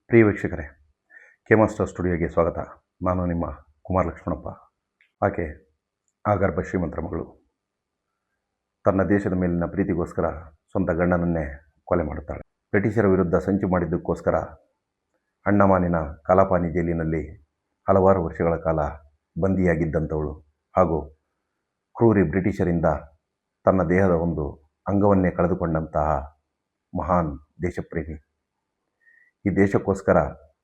ಪ್ರಿಯ ವೀಕ್ಷಕರೇ, K master ಸ್ಟುಡಿಯೋಗೆ ಸ್ವಾಗತ. ನಾನು ನಿಮ್ಮ ಕುಮಾರ್ ಲಕ್ಷ್ಮಣಪ್ಪ. ಆಕೆ ಆಗರ್ಭ ಶ್ರೀಮಂತರ ಮಗಳು. ತನ್ನ ದೇಶದ ಮೇಲಿನ ಪ್ರೀತಿಗೋಸ್ಕರ ಸ್ವಂತ ಗಂಡನನ್ನೇ ಕೊಲೆ ಮಾಡುತ್ತಾಳೆ. ಬ್ರಿಟಿಷರ ವಿರುದ್ಧ ಸಂಚು ಮಾಡಿದ್ದಕ್ಕೋಸ್ಕರ ಅಂಡಮಾನಿನ ಕಾಲಾಪಾನಿ ಜೈಲಿನಲ್ಲಿ ಹಲವಾರು ವರ್ಷಗಳ ಕಾಲ ಬಂದಿಯಾಗಿದ್ದಂಥವಳು ಹಾಗೂ ಕ್ರೂರಿ ಬ್ರಿಟಿಷರಿಂದ ತನ್ನ ದೇಹದ ಒಂದು ಅಂಗವನ್ನೇ ಕಳೆದುಕೊಂಡಂತಹ ಮಹಾನ್ ದೇಶಪ್ರೇಮಿ. ಈ ದೇಶಕ್ಕೋಸ್ಕರ,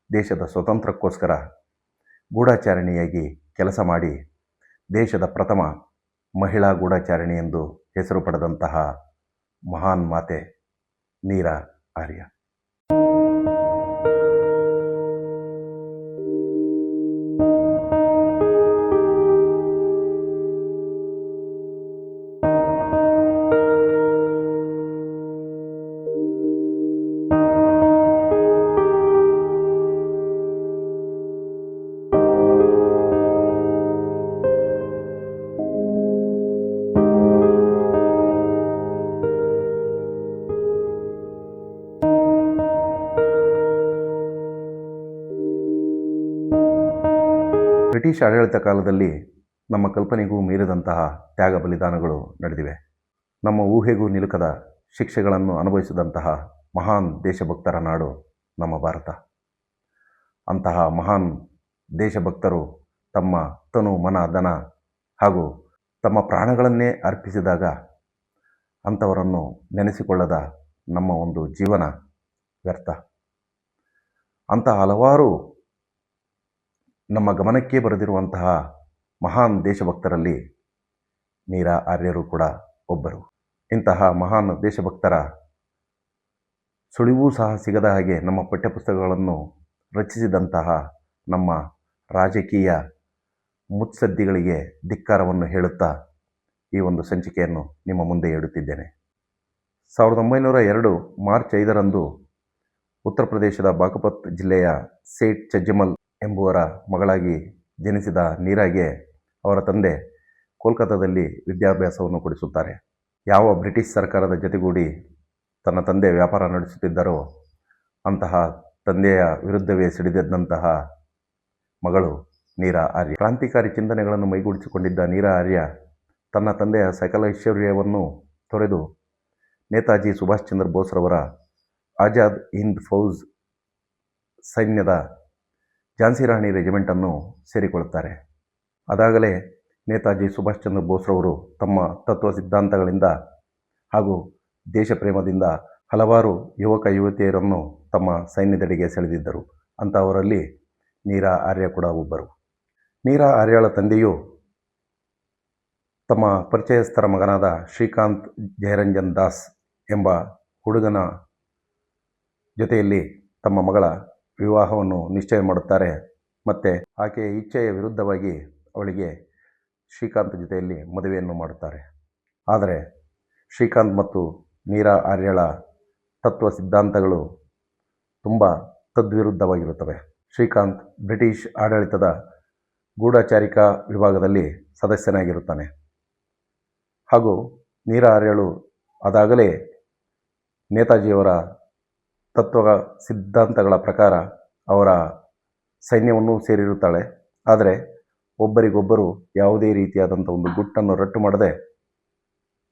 ದೇಶದ ಸ್ವಾತಂತ್ರ್ಯಕ್ಕೋಸ್ಕರ ಗೂಢಾಚಾರಿಣಿಯಾಗಿ ಕೆಲಸ ಮಾಡಿ ದೇಶದ ಪ್ರಥಮ ಮಹಿಳಾ ಗೂಢಾಚಾರಿಣಿ ಎಂದು ಹೆಸರು ಪಡೆದಂತಹ ಮಹಾನ್ ಮಾತೆ ನೀರಾ ಆರ್ಯ. ಬ್ರಿಟಿಷ್ ಆಡಳಿತ ಕಾಲದಲ್ಲಿ ನಮ್ಮ ಕಲ್ಪನೆಗೂ ಮೀರಿದಂತಹ ತ್ಯಾಗ ಬಲಿದಾನಗಳು ನಡೆದಿವೆ. ನಮ್ಮ ಊಹೆಗೂ ನಿಲುಕದ ಶಿಕ್ಷೆಗಳನ್ನು ಅನುಭವಿಸಿದಂತಹ ಮಹಾನ್ ದೇಶಭಕ್ತರ ನಾಡು ನಮ್ಮ ಭಾರತ. ಅಂತಹ ಮಹಾನ್ ದೇಶಭಕ್ತರು ತಮ್ಮ ತನು, ಮನ, ಧನ ಹಾಗೂ ತಮ್ಮ ಪ್ರಾಣಗಳನ್ನೇ ಅರ್ಪಿಸಿದಾಗ ಅಂಥವರನ್ನು ನೆನೆಸಿಕೊಳ್ಳದ ನಮ್ಮ ಒಂದು ಜೀವನ ವ್ಯರ್ಥ. ಅಂತಹ ಹಲವಾರು ನಮ್ಮ ಗಮನಕ್ಕೆ ಬರೆದಿರುವಂತಹ ಮಹಾನ್ ದೇಶಭಕ್ತರಲ್ಲಿ ನೀರಾ ಆರ್ಯರು ಕೂಡ ಒಬ್ಬರು. ಇಂತಹ ಮಹಾನ್ ದೇಶಭಕ್ತರ ಸುಳಿವೂ ಸಹ ಸಿಗದ ಹಾಗೆ ನಮ್ಮ ಪಠ್ಯಪುಸ್ತಕಗಳನ್ನು ರಚಿಸಿದಂತಹ ನಮ್ಮ ರಾಜಕೀಯ ಮುತ್ಸದ್ದಿಗಳಿಗೆ ಧಿಕ್ಕಾರವನ್ನು ಹೇಳುತ್ತಾ ಈ ಒಂದು ಸಂಚಿಕೆಯನ್ನು ನಿಮ್ಮ ಮುಂದೆ ಇಡುತ್ತಿದ್ದೇನೆ. 1902 ಮಾರ್ಚ್ 5ರಂದು ಉತ್ತರ ಪ್ರದೇಶದ ಬಾಗಪತ್ ಜಿಲ್ಲೆಯ ಸೇಠ್ ಚಜ್ಜಮಲ್ ಎಂಬುವರ ಮಗಳಾಗಿ ಜನಿಸಿದ ನೀರಾಗೆ ಅವರ ತಂದೆ ಕೋಲ್ಕತ್ತಾದಲ್ಲಿ ವಿದ್ಯಾಭ್ಯಾಸವನ್ನು ಕೊಡಿಸುತ್ತಾರೆ. ಯಾವ ಬ್ರಿಟಿಷ್ ಸರ್ಕಾರದ ಜೊತೆಗೂಡಿ ತನ್ನ ತಂದೆ ವ್ಯಾಪಾರ ನಡೆಸುತ್ತಿದ್ದರೋ ಅಂತಹ ತಂದೆಯ ವಿರುದ್ಧವೇ ಸಿಡಿದೆದ್ದಂತಹ ಮಗಳು ನೀರಾ ಆರ್ಯ. ಕ್ರಾಂತಿಕಾರಿ ಚಿಂತನೆಗಳನ್ನು ಮೈಗೂಡಿಸಿಕೊಂಡಿದ್ದ ನೀರಾ ಆರ್ಯ ತನ್ನ ತಂದೆಯ ಸಕಲ ಐಶ್ವರ್ಯವನ್ನು ತೊರೆದು ನೇತಾಜಿ ಸುಭಾಷ್ ಚಂದ್ರ ಬೋಸ್ರವರ ಆಜಾದ್ ಹಿಂದ್ ಫೌಜ್ ಸೈನ್ಯದ ಝಾನ್ಸಿ ರಾಣಿ ರೆಜಿಮೆಂಟನ್ನು ಸೇರಿಕೊಳ್ಳುತ್ತಾರೆ. ಅದಾಗಲೇ ನೇತಾಜಿ ಸುಭಾಷ್ ಚಂದ್ರ ಬೋಸ್ರವರು ತಮ್ಮ ತತ್ವ ಸಿದ್ಧಾಂತಗಳಿಂದ ಹಾಗೂ ದೇಶ ಪ್ರೇಮದಿಂದ ಹಲವಾರು ಯುವಕ ಯುವತಿಯರನ್ನು ತಮ್ಮ ಸೈನ್ಯದೆಡೆಗೆ ಸೆಳೆದಿದ್ದರು. ಅಂತಹವರಲ್ಲಿ ನೀರಾ ಆರ್ಯ ಕೂಡ ಒಬ್ಬರು. ನೀರಾ ಆರ್ಯಳ ತಂದೆಯು ತಮ್ಮ ಪರಿಚಯಸ್ಥರ ಮಗನಾದ ಶ್ರೀಕಾಂತ್ ಜಯರಂಜನ್ ದಾಸ್ ಎಂಬ ಹುಡುಗನ ಜೊತೆಯಲ್ಲಿ ತಮ್ಮ ಮಗಳ ವಿವಾಹವನ್ನು ನಿಶ್ಚಯ ಮಾಡುತ್ತಾರೆ. ಮತ್ತು ಆಕೆಯ ಇಚ್ಛೆಯ ವಿರುದ್ಧವಾಗಿ ಅವಳಿಗೆ ಶ್ರೀಕಾಂತ್ ಜೊತೆಯಲ್ಲಿ ಮದುವೆಯನ್ನು ಮಾಡುತ್ತಾರೆ. ಆದರೆ ಶ್ರೀಕಾಂತ್ ಮತ್ತು ನೀರಾ ಆರ್ಯಳ ತತ್ವ ಸಿದ್ಧಾಂತಗಳು ತುಂಬ ತದ್ವಿರುದ್ಧವಾಗಿರುತ್ತವೆ. ಶ್ರೀಕಾಂತ್ ಬ್ರಿಟಿಷ್ ಆಡಳಿತದ ಗೂಢಚಾರಿಕಾ ವಿಭಾಗದಲ್ಲಿ ಸದಸ್ಯನಾಗಿರುತ್ತಾನೆ ಹಾಗೂ ನೀರಾ ಆರ್ಯಳು ಅದಾಗಲೇ ನೇತಾಜಿಯವರ ತತ್ವ ಸಿದ್ಧಾಂತಗಳ ಪ್ರಕಾರ ಅವರ ಸೈನ್ಯವನ್ನು ಸೇರಿರುತ್ತಾಳೆ. ಆದರೆ ಒಬ್ಬರಿಗೊಬ್ಬರು ಯಾವುದೇ ರೀತಿಯಾದಂಥ ಒಂದು ಗುಟ್ಟನ್ನು ರಟ್ಟು ಮಾಡದೆ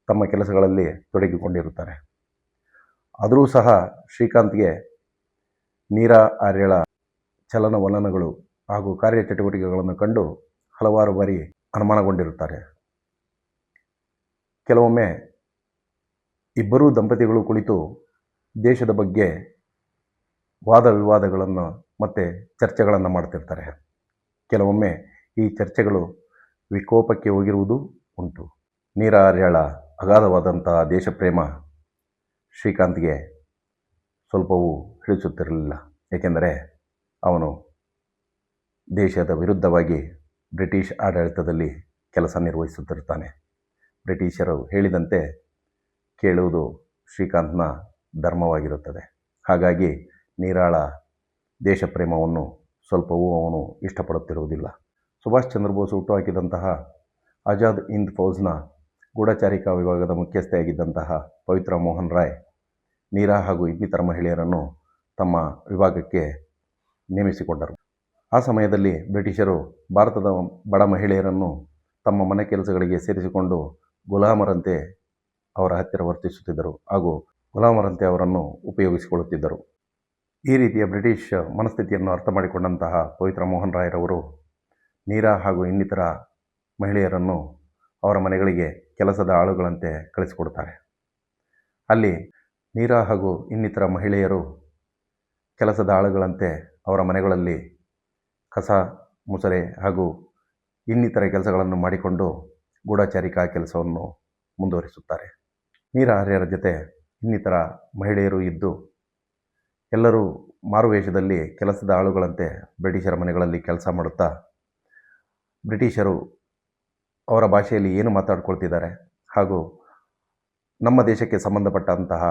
ತಮ್ಮ ಕೆಲಸಗಳಲ್ಲಿ ತೊಡಗಿಕೊಂಡಿರುತ್ತಾರೆ. ಆದರೂ ಸಹ ಶ್ರೀಕಾಂತ್ಗೆ ನೀರಾ ಆರ್ಯಳ ಚಲನವಲನಗಳು ಹಾಗೂ ಕಾರ್ಯಚಟುವಟಿಕೆಗಳನ್ನು ಕಂಡು ಹಲವಾರು ಬಾರಿ ಅನುಮಾನಗೊಂಡಿರುತ್ತಾರೆ. ಕೆಲವೊಮ್ಮೆ ಇಬ್ಬರೂ ದಂಪತಿಗಳು ಕುಳಿತು ದೇಶದ ಬಗ್ಗೆ ವಾದ ವಿವಾದಗಳನ್ನು ಮತ್ತು ಚರ್ಚೆಗಳನ್ನು ಮಾಡ್ತಿರ್ತಾರೆ. ಕೆಲವೊಮ್ಮೆ ಈ ಚರ್ಚೆಗಳು ವಿಕೋಪಕ್ಕೆ ಹೋಗಿರುವುದು ಉಂಟು. ನೀರಾ ಆರ್ಯಳ ಅಗಾಧವಾದಂತಹ ದೇಶಪ್ರೇಮ ಶ್ರೀಕಾಂತ್ಗೆ ಸ್ವಲ್ಪವೂ ಹಿಡಿಸುತ್ತಿರಲಿಲ್ಲ. ಏಕೆಂದರೆ ಅವನು ದೇಶದ ವಿರುದ್ಧವಾಗಿ ಬ್ರಿಟಿಷ್ ಆಡಳಿತದಲ್ಲಿ ಕೆಲಸ ನಿರ್ವಹಿಸುತ್ತಿರ್ತಾನೆ. ಬ್ರಿಟಿಷರು ಹೇಳಿದಂತೆ ಕೇಳುವುದು ಶ್ರೀಕಾಂತ್ನ ಧರ್ಮವಾಗಿರುತ್ತದೆ. ಹಾಗಾಗಿ ನೀರಾಳ ದೇಶಪ್ರೇಮವನ್ನು ಸ್ವಲ್ಪವೂ ಅವನು ಇಷ್ಟಪಡುತ್ತಿರುವುದಿಲ್ಲ. ಸುಭಾಷ್ ಚಂದ್ರ ಬೋಸ್ ಹುಟ್ಟುಹಾಕಿದಂತಹ ಆಜಾದ್ ಹಿಂದ್ ಫೌಜ್ನ ಗೂಢಚಾರಿಕಾ ವಿಭಾಗದ ಮುಖ್ಯಸ್ಥೆಯಾಗಿದ್ದಂತಹ ಪವಿತ್ರ ಮೋಹನ್ ರಾಯ್ ನೀರಾ ಹಾಗೂ ಇನ್ನಿತರ ಮಹಿಳೆಯರನ್ನು ತಮ್ಮ ವಿಭಾಗಕ್ಕೆ ನೇಮಿಸಿಕೊಂಡರು. ಆ ಸಮಯದಲ್ಲಿ ಬ್ರಿಟಿಷರು ಭಾರತದ ಬಡ ಮಹಿಳೆಯರನ್ನು ತಮ್ಮ ಮನೆ ಕೆಲಸಗಳಿಗೆ ಸೇರಿಸಿಕೊಂಡು ಗುಲಾಮರಂತೆ ಅವರ ಹತ್ತಿರ ವರ್ತಿಸುತ್ತಿದ್ದರು ಹಾಗೂ ಗುಲಾಮರಂತೆ ಅವರನ್ನು ಉಪಯೋಗಿಸಿಕೊಳ್ಳುತ್ತಿದ್ದರು. ಈ ರೀತಿಯ ಬ್ರಿಟಿಷ್ ಮನಸ್ಥಿತಿಯನ್ನು ಅರ್ಥ ಮಾಡಿಕೊಂಡಂತಹ ಪವಿತ್ರ ಮೋಹನ್ ರಾಯರವರು ನೀರಾ ಹಾಗೂ ಇನ್ನಿತರ ಮಹಿಳೆಯರನ್ನು ಅವರ ಮನೆಗಳಿಗೆ ಕೆಲಸದ ಆಳುಗಳಂತೆ ಕಳಿಸಿಕೊಡುತ್ತಾರೆ. ಅಲ್ಲಿ ನೀರಾ ಹಾಗೂ ಇನ್ನಿತರ ಮಹಿಳೆಯರು ಕೆಲಸದ ಆಳುಗಳಂತೆ ಅವರ ಮನೆಗಳಲ್ಲಿ ಕಸ ಮುಸರೆ ಹಾಗೂ ಇನ್ನಿತರ ಕೆಲಸಗಳನ್ನು ಮಾಡಿಕೊಂಡು ಗೂಢಚಾರಿಕಾ ಕೆಲಸವನ್ನು ಮುಂದುವರಿಸುತ್ತಾರೆ. ನೀರಾ ಆರ್ಯರ ಜೊತೆ ಇನ್ನಿತರ ಮಹಿಳೆಯರು ಇದ್ದು ಎಲ್ಲರೂ ಮಾರುವೇಷದಲ್ಲಿ ಕೆಲಸದ ಆಳುಗಳಂತೆ ಬ್ರಿಟಿಷರ ಮನೆಗಳಲ್ಲಿ ಕೆಲಸ ಮಾಡುತ್ತಾ ಬ್ರಿಟಿಷರು ಅವರ ಭಾಷೆಯಲ್ಲಿ ಏನು ಮಾತಾಡ್ಕೊಳ್ತಿದ್ದಾರೆ ಹಾಗೂ ನಮ್ಮ ದೇಶಕ್ಕೆ ಸಂಬಂಧಪಟ್ಟಂತಹ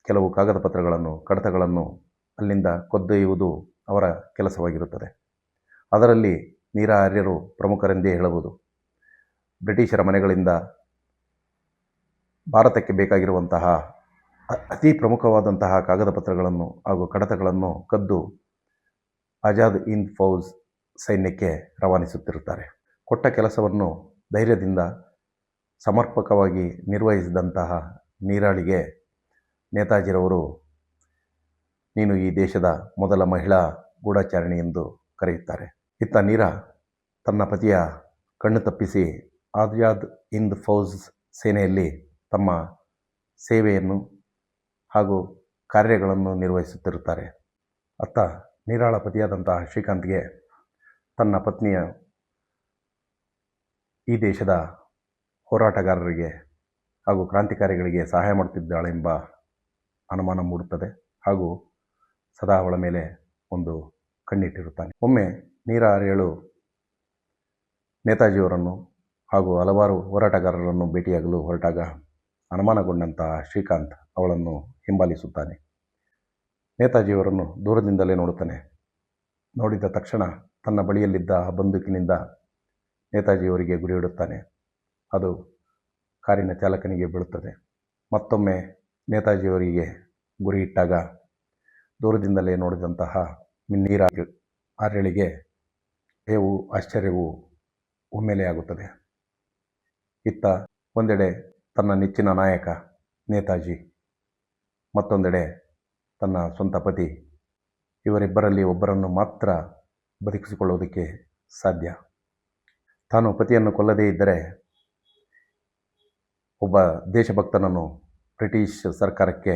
ಕೆಲವು ಕಾಗದ ಪತ್ರಗಳನ್ನು ಕಡತಗಳನ್ನು ಅಲ್ಲಿಂದ ಕದ್ದೊಯ್ಯುವುದು ಅವರ ಕೆಲಸವಾಗಿರುತ್ತದೆ. ಅದರಲ್ಲಿ ನೀರಾ ಆರ್ಯರು ಪ್ರಮುಖರೆಂದೇ ಹೇಳಬಹುದು. ಬ್ರಿಟಿಷರ ಮನೆಗಳಿಂದ ಭಾರತಕ್ಕೆ ಬೇಕಾಗಿರುವಂತಹ ಅತಿ ಪ್ರಮುಖವಾದಂತಹ ಕಾಗದ ಪತ್ರಗಳನ್ನು ಹಾಗೂ ಕಡತಗಳನ್ನು ಕದ್ದು ಆಜಾದ್ ಹಿಂದ್ ಫೌಜ್ ಸೈನ್ಯಕ್ಕೆ ರವಾನಿಸುತ್ತಿರುತ್ತಾರೆ. ಕೊಟ್ಟ ಕೆಲಸವನ್ನು ಧೈರ್ಯದಿಂದ ಸಮರ್ಪಕವಾಗಿ ನಿರ್ವಹಿಸಿದಂತಹ ನೀರಾಳಿಗೆ ನೇತಾಜಿರವರು ನೀನು ಈ ದೇಶದ ಮೊದಲ ಮಹಿಳಾ ಗೂಢಚಾರಿಣಿ ಎಂದು ಕರೆಯುತ್ತಾರೆ. ಇತ್ತ ನೀರಾ ತನ್ನ ಪತಿಯ ಕಣ್ಣು ತಪ್ಪಿಸಿ ಆಜಾದ್ ಹಿಂದ್ ಫೌಜ್ ಸೇನೆಯಲ್ಲಿ ತಮ್ಮ ಸೇವೆಯನ್ನು ಹಾಗೂ ಕಾರ್ಯಗಳನ್ನು ನಿರ್ವಹಿಸುತ್ತಿರುತ್ತಾರೆ. ಅತ್ತ ನೀರಾಳ ಪತಿಯಾದಂತಹ ಶ್ರೀಕಾಂತ್ಗೆ ತನ್ನ ಪತ್ನಿಯ ಈ ದೇಶದ ಹೋರಾಟಗಾರರಿಗೆ ಹಾಗೂ ಕ್ರಾಂತಿಕಾರಿಗಳಿಗೆ ಸಹಾಯ ಮಾಡುತ್ತಿದ್ದಾಳೆಂಬ ಅನುಮಾನ ಮೂಡುತ್ತದೆ ಹಾಗೂ ಸದಾ ಅವಳ ಮೇಲೆ ಒಂದು ಕಣ್ಣಿಟ್ಟಿರುತ್ತಾನೆ. ಒಮ್ಮೆ ನೀರಾ ಆರ್ಯಳು ನೇತಾಜಿಯವರನ್ನು ಹಾಗೂ ಹಲವಾರು ಹೋರಾಟಗಾರರನ್ನು ಭೇಟಿಯಾಗಲು ಹೊರಟಾಗ ಅನುಮಾನಗೊಂಡಂತಹ ಶ್ರೀಕಾಂತ್ ಅವಳನ್ನು ಹಿಂಬಾಲಿಸುತ್ತಾನೆ. ನೇತಾಜಿಯವರನ್ನು ದೂರದಿಂದಲೇ ನೋಡುತ್ತಾನೆ. ನೋಡಿದ ತಕ್ಷಣ ತನ್ನ ಬಳಿಯಲ್ಲಿದ್ದ ಆ ಬಂದೂಕಿನಿಂದ ನೇತಾಜಿಯವರಿಗೆ ಗುರಿಯಿಡುತ್ತಾನೆ. ಅದು ಕಾರಿನ ಚಾಲಕನಿಗೆ ಬೀಳುತ್ತದೆ. ಮತ್ತೊಮ್ಮೆ ನೇತಾಜಿಯವರಿಗೆ ಗುರಿಯಿಟ್ಟಾಗ ದೂರದಿಂದಲೇ ನೋಡಿದಂತಹ ನೀರಾ ಆರ್ಯಳಿಗೆ ಭಯವೂ ಆಶ್ಚರ್ಯವೂ ಒಮ್ಮೆಲೆಯಾಗುತ್ತದೆ. ಇತ್ತ ಒಂದೆಡೆ ತನ್ನ ನೆಚ್ಚಿನ ನಾಯಕ ನೇತಾಜಿ, ಮತ್ತೊಂದೆಡೆ ತನ್ನ ಸ್ವಂತ ಪತಿ, ಇವರಿಬ್ಬರಲ್ಲಿ ಒಬ್ಬರನ್ನು ಮಾತ್ರ ಬದುಕಿಸಿಕೊಳ್ಳುವುದಕ್ಕೆ ಸಾಧ್ಯ. ತಾನು ಪತಿಯನ್ನು ಕೊಲ್ಲದೇ ಇದ್ದರೆ ಒಬ್ಬ ದೇಶಭಕ್ತನನ್ನು ಬ್ರಿಟಿಷ್ ಸರ್ಕಾರಕ್ಕೆ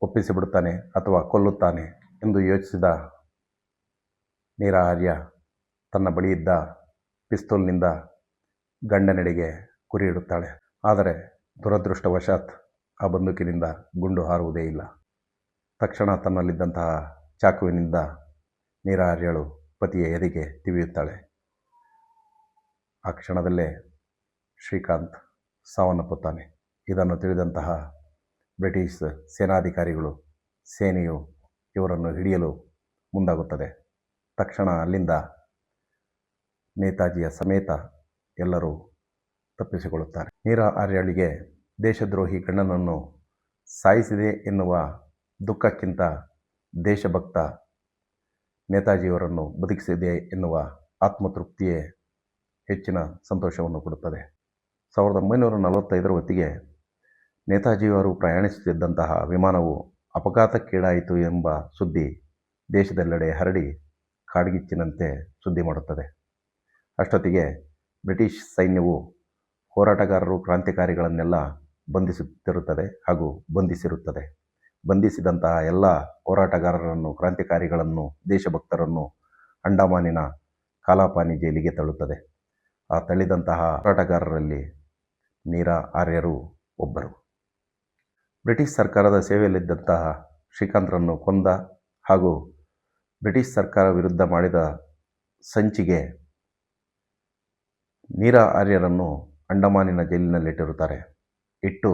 ಒಪ್ಪಿಸಿಬಿಡುತ್ತಾನೆ ಅಥವಾ ಕೊಲ್ಲುತ್ತಾನೆ ಎಂದು ಯೋಚಿಸಿದ ನೀರಾ ಆರ್ಯ ತನ್ನ ಬಳಿಯಿದ್ದ ಪಿಸ್ತೂಲ್ನಿಂದ ಗಂಡನೆಡೆಗೆ ಗುರಿಯಿಡುತ್ತಾಳೆ. ಆದರೆ ದುರದೃಷ್ಟವಶಾತ್ ಆ ಬಂದೂಕಿನಿಂದ ಗುಂಡು ಹಾರುವುದೇ ಇಲ್ಲ. ತಕ್ಷಣ ತನ್ನಲ್ಲಿದ್ದಂತಹ ಚಾಕುವಿನಿಂದ ನೀರಾ ಆರ್ಯಳು ಪತಿಯ ಎದೆಗೆ ತಿವಿಯುತ್ತಾಳೆ. ಆ ಕ್ಷಣದಲ್ಲೇ ಶ್ರೀಕಾಂತ್ ಸಾವನ್ನಪ್ಪುತ್ತಾನೆ. ಇದನ್ನು ತಿಳಿದಂತಹ ಬ್ರಿಟಿಷ್ ಸೇನಾಧಿಕಾರಿಗಳು, ಸೇನೆಯು ಇವರನ್ನು ಹಿಡಿಯಲು ಮುಂದಾಗುತ್ತದೆ. ತಕ್ಷಣ ಅಲ್ಲಿಂದ ನೇತಾಜಿಯ ಸಮೇತ ಎಲ್ಲರೂ ತಪ್ಪಿಸಿಕೊಳ್ಳುತ್ತಾರೆ. ನೀರಾ ಆರ್ಯಳಿಗೆ ದೇಶದ್ರೋಹಿ ಗಂಡನನ್ನು ಸಾಯಿಸಿದೆ ಎನ್ನುವ ದುಃಖಕ್ಕಿಂತ ದೇಶಭಕ್ತ ನೇತಾಜಿಯವರನ್ನು ಬದುಕಿಸಿದೆ ಎನ್ನುವ ಆತ್ಮತೃಪ್ತಿಯೇ ಹೆಚ್ಚಿನ ಸಂತೋಷವನ್ನು ಕೊಡುತ್ತದೆ. 1945 ಹೊತ್ತಿಗೆ ನೇತಾಜಿಯವರು ಪ್ರಯಾಣಿಸುತ್ತಿದ್ದಂತಹ ವಿಮಾನವು ಅಪಘಾತಕ್ಕೀಡಾಯಿತು ಎಂಬ ಸುದ್ದಿ ದೇಶದೆಲ್ಲೆಡೆ ಹರಡಿ ಕಾಡ್ಗಿಚ್ಚಿನಂತೆ ಸುದ್ದಿ ಮಾಡುತ್ತದೆ. ಅಷ್ಟೊತ್ತಿಗೆ ಬ್ರಿಟಿಷ್ ಸೈನ್ಯವು ಹೋರಾಟಗಾರರು, ಕ್ರಾಂತಿಕಾರಿಗಳನ್ನೆಲ್ಲ ಬಂಧಿಸುತ್ತಿರುತ್ತದೆ ಹಾಗೂ ಬಂಧಿಸಿರುತ್ತದೆ. ಬಂಧಿಸಿದಂತಹ ಎಲ್ಲ ಹೋರಾಟಗಾರರನ್ನು, ಕ್ರಾಂತಿಕಾರಿಗಳನ್ನು, ದೇಶಭಕ್ತರನ್ನು ಅಂಡಮಾನಿನ ಕಾಲಾಪಾನಿ ಜೈಲಿಗೆ ತಳ್ಳುತ್ತದೆ. ಆ ತಳ್ಳಿದಂತಹ ಹೋರಾಟಗಾರರಲ್ಲಿ ನೀರಾ ಆರ್ಯರು ಒಬ್ಬರು. ಬ್ರಿಟಿಷ್ ಸರ್ಕಾರದ ಸೇವೆಯಲ್ಲಿದ್ದಂತಹ ಶ್ರೀಕಾಂತ್ರನ್ನು ಕೊಂದ ಹಾಗೂ ಬ್ರಿಟಿಷ್ ಸರ್ಕಾರ ವಿರುದ್ಧ ಮಾಡಿದ ಸಂಚಿಗೆ ನೀರಾ ಆರ್ಯರನ್ನು ಅಂಡಮಾನಿನ ಜೈಲಿನಲ್ಲಿಟ್ಟಿರುತ್ತಾರೆ. ಇಟ್ಟು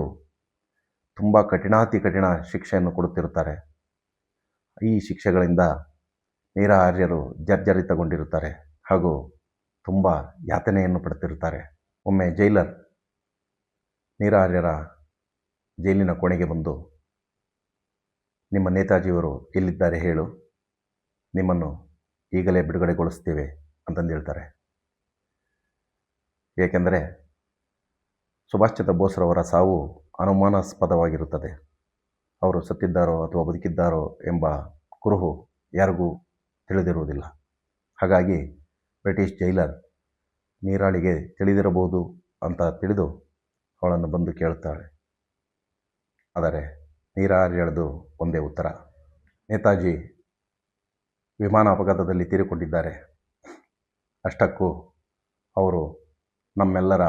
ತುಂಬ ಕಠಿಣಾತಿ ಕಠಿಣ ಶಿಕ್ಷೆಯನ್ನು ಕೊಡುತ್ತಿರುತ್ತಾರೆ. ಈ ಶಿಕ್ಷೆಗಳಿಂದ ನೀರಾ ಆರ್ಯರು ಜರ್ಜರಿತಗೊಂಡಿರುತ್ತಾರೆ ಹಾಗೂ ತುಂಬ ಯಾತನೆಯನ್ನು ಪಡುತ್ತಿರುತ್ತಾರೆ. ಒಮ್ಮೆ ಜೈಲರ್ ನೀರಾ ಆರ್ಯರ ಜೈಲಿನ ಕೋಣೆಗೆ ಬಂದು, ನಿಮ್ಮ ನೇತಾಜಿಯವರು ಎಲ್ಲಿದ್ದಾರೆ ಹೇಳು, ನಿಮ್ಮನ್ನು ಈಗಲೇ ಬಿಡುಗಡೆಗೊಳಿಸ್ತೇವೆ ಅಂತಂದು ಹೇಳ್ತಾರೆ. ಏಕೆಂದರೆ ಸುಭಾಷ್ ಚಂದ್ರ ಬೋಸ್ರವರ ಸಾವು ಅನುಮಾನಾಸ್ಪದವಾಗಿರುತ್ತದೆ. ಅವರು ಸತ್ತಿದ್ದಾರೋ ಅಥವಾ ಬದುಕಿದ್ದಾರೋ ಎಂಬ ಕುರುಹು ಯಾರಿಗೂ ತಿಳಿದಿರುವುದಿಲ್ಲ. ಹಾಗಾಗಿ ಬ್ರಿಟಿಷ್ ಜೈಲರ್ ನೀರಾಳಿಗೆ ತಿಳಿದಿರಬಹುದು ಅಂತ ತಿಳಿದು ಅವಳನ್ನು ಬಂದು ಕೇಳುತ್ತಾಳೆ. ಆದರೆ ನೀರಾ ಹೇಳೋದು ಒಂದೇ ಉತ್ತರ: ನೇತಾಜಿ ವಿಮಾನ ಅಪಘಾತದಲ್ಲಿ ತೀರಿಕೊಂಡಿದ್ದಾರೆ. ಅಷ್ಟಕ್ಕೂ ಅವರು ನಮ್ಮೆಲ್ಲರ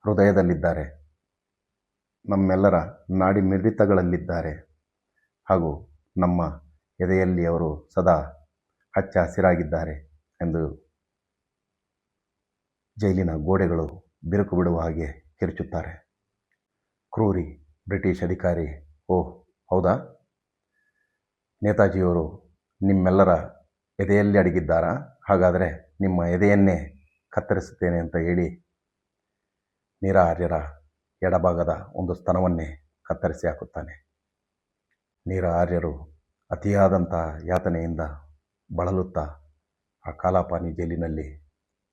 ಹೃದಯದಲ್ಲಿದ್ದಾರೆ, ನಮ್ಮೆಲ್ಲರ ನಾಡಿ ಮಿಡಿತಗಳಲ್ಲಿದ್ದಾರೆ ಹಾಗೂ ನಮ್ಮ ಎದೆಯಲ್ಲಿ ಅವರು ಸದಾ ಹಚ್ಚ ಹಸಿರಾಗಿದ್ದಾರೆ ಎಂದು ಜೈಲಿನ ಗೋಡೆಗಳು ಬಿರುಕು ಬಿಡುವ ಹಾಗೆ ಕಿರುಚುತ್ತಾರೆ. ಕ್ರೂರಿ ಬ್ರಿಟಿಷ್ ಅಧಿಕಾರಿ: ಓಹ್ ಹೌದಾ, ನೇತಾಜಿಯವರು ನಿಮ್ಮೆಲ್ಲರ ಎದೆಯಲ್ಲಿ ಅಡಗಿದ್ದಾರಾ? ಹಾಗಾದರೆ ನಿಮ್ಮ ಎದೆಯನ್ನೇ ಕತ್ತರಿಸುತ್ತೇನೆ ಅಂತ ಹೇಳಿ ನೀರಾ ಆರ್ಯರ ಎಡಭಾಗದ ಒಂದು ಸ್ತನವನ್ನೇ ಕತ್ತರಿಸಿ ಹಾಕುತ್ತಾನೆ. ನೀರಾ ಆರ್ಯರು ಅತಿಯಾದಂಥ ಯಾತನೆಯಿಂದ ಬಳಲುತ್ತಾ ಆ ಕಾಲಾಪಾನಿ ಜೈಲಿನಲ್ಲಿ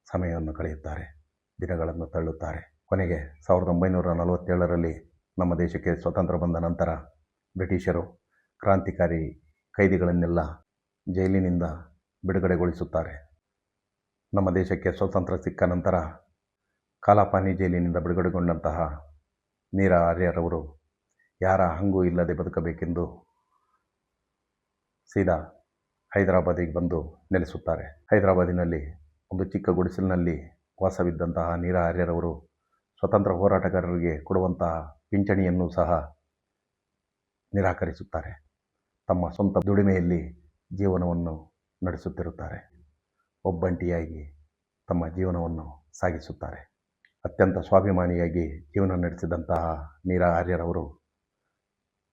ಸಮಯವನ್ನು ಕಳೆಯುತ್ತಾರೆ, ದಿನಗಳನ್ನು ತಳ್ಳುತ್ತಾರೆ. ಕೊನೆಗೆ 1947ರಲ್ಲಿ ನಮ್ಮ ದೇಶಕ್ಕೆ ಸ್ವಾತಂತ್ರ್ಯ ಬಂದ ನಂತರ ಬ್ರಿಟಿಷರು ಕ್ರಾಂತಿಕಾರಿ ಕೈದಿಗಳನ್ನೆಲ್ಲ ಜೈಲಿನಿಂದ ಬಿಡುಗಡೆಗೊಳಿಸುತ್ತಾರೆ. ನಮ್ಮ ದೇಶಕ್ಕೆ ಸ್ವಾತಂತ್ರ್ಯ ಸಿಕ್ಕ ನಂತರ ಕಾಲಾಪಾನಿ ಜೈಲಿನಿಂದ ಬಿಡುಗಡೆಗೊಂಡಂತಹ ನೀರಾ ಆರ್ಯರವರು ಯಾರ ಹಂಗೂ ಇಲ್ಲದೆ ಬದುಕಬೇಕೆಂದು ಸೀದಾ ಹೈದರಾಬಾದಿಗೆ ಬಂದು ನೆಲೆಸುತ್ತಾರೆ. ಹೈದರಾಬಾದಿನಲ್ಲಿ ಒಂದು ಚಿಕ್ಕ ಗುಡಿಸಲಿನಲ್ಲಿ ವಾಸವಿದ್ದಂತಹ ನೀರಾ ಆರ್ಯರವರು ಸ್ವತಂತ್ರ ಹೋರಾಟಗಾರರಿಗೆ ಕೊಡುವಂತಹ ಪಿಂಚಣಿಯನ್ನು ಸಹ ನಿರಾಕರಿಸುತ್ತಾರೆ. ತಮ್ಮ ಸ್ವಂತ ದುಡಿಮೆಯಲ್ಲಿ ಜೀವನವನ್ನು ನಡೆಸುತ್ತಿರುತ್ತಾರೆ. ಒಬ್ಬಂಟಿಯಾಗಿ ತಮ್ಮ ಜೀವನವನ್ನು ಸಾಗಿಸುತ್ತಾರೆ. ಅತ್ಯಂತ ಸ್ವಾಭಿಮಾನಿಯಾಗಿ ಜೀವನ ನಡೆಸಿದಂತಹ ನೀರಾ ಆರ್ಯರವರು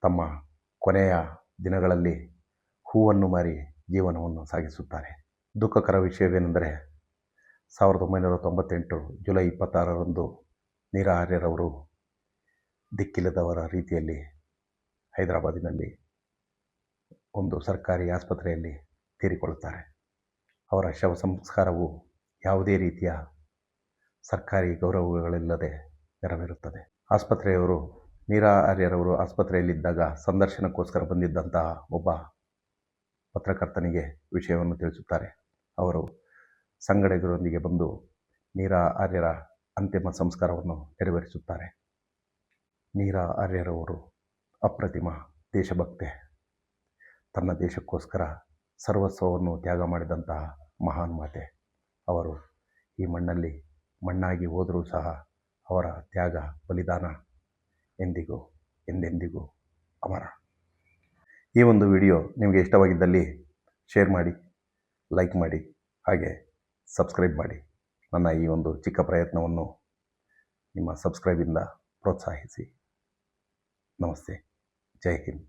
ತಮ್ಮ ಕೊನೆಯ ದಿನಗಳಲ್ಲಿ ಹೂವನ್ನು ಮಾರಿ ಜೀವನವನ್ನು ಸಾಗಿಸುತ್ತಾರೆ. ದುಃಖಕರ ವಿಷಯವೇನೆಂದರೆ 1998 ಜುಲೈ 26ರಂದು ನೀರಾ ಆರ್ಯರವರು ದಿಕ್ಕಿಲ್ಲದವರ ರೀತಿಯಲ್ಲಿ ಹೈದರಾಬಾದಿನಲ್ಲಿ ಒಂದು ಸರ್ಕಾರಿ ಆಸ್ಪತ್ರೆಯಲ್ಲಿ ತೀರಿಕೊಳ್ಳುತ್ತಾರೆ. ಅವರ ಶವ ಸಂಸ್ಕಾರವು ಯಾವುದೇ ರೀತಿಯ ಸರ್ಕಾರಿ ಗೌರವಗಳಿಲ್ಲದೆ ನೆರವೇರುತ್ತದೆ. ಆಸ್ಪತ್ರೆಯವರು ನೀರಾ ಆರ್ಯರವರು ಆಸ್ಪತ್ರೆಯಲ್ಲಿದ್ದಾಗ ಸಂದರ್ಶನಕ್ಕೋಸ್ಕರ ಬಂದಿದ್ದಂತಹ ಒಬ್ಬ ಪತ್ರಕರ್ತನಿಗೆ ವಿಷಯವನ್ನು ತಿಳಿಸುತ್ತಾರೆ. ಅವರು ಸಂಗಡಿಗರೊಂದಿಗೆ ಬಂದು ನೀರಾ ಆರ್ಯರ ಅಂತಿಮ ಸಂಸ್ಕಾರವನ್ನು ನೆರವೇರಿಸುತ್ತಾರೆ. ನೀರಾ ಆರ್ಯರವರು ಅಪ್ರತಿಮ ದೇಶಭಕ್ತೆ. ತನ್ನ ದೇಶಕ್ಕೋಸ್ಕರ ಸರ್ವಸ್ವವನ್ನು ತ್ಯಾಗ ಮಾಡಿದಂತಹ ಮಹಾನ್ ಮಾತೆ. ಅವರು ಈ ಮಣ್ಣಲ್ಲಿ ಮಣ್ಣಾಗಿ ಹೋದರೂ ಸಹ ಅವರ ತ್ಯಾಗ ಬಲಿದಾನ ಎಂದಿಗೂ ಎಂದೆಂದಿಗೂ ಅಮರ. ಈ ಒಂದು ವಿಡಿಯೋ ನಿಮಗೆ ಇಷ್ಟವಾಗಿದ್ದಲ್ಲಿ ಶೇರ್ ಮಾಡಿ, ಲೈಕ್ ಮಾಡಿ, ಹಾಗೆ ಸಬ್ಸ್ಕ್ರೈಬ್ ಮಾಡಿ. ನನ್ನ ಈ ಒಂದು ಚಿಕ್ಕ ಪ್ರಯತ್ನವನ್ನು ನಿಮ್ಮ ಸಬ್ಸ್ಕ್ರೈಬಿಂದ ಪ್ರೋತ್ಸಾಹಿಸಿ. ನಮಸ್ತೆ. ಜೈ ಹಿಂದ್.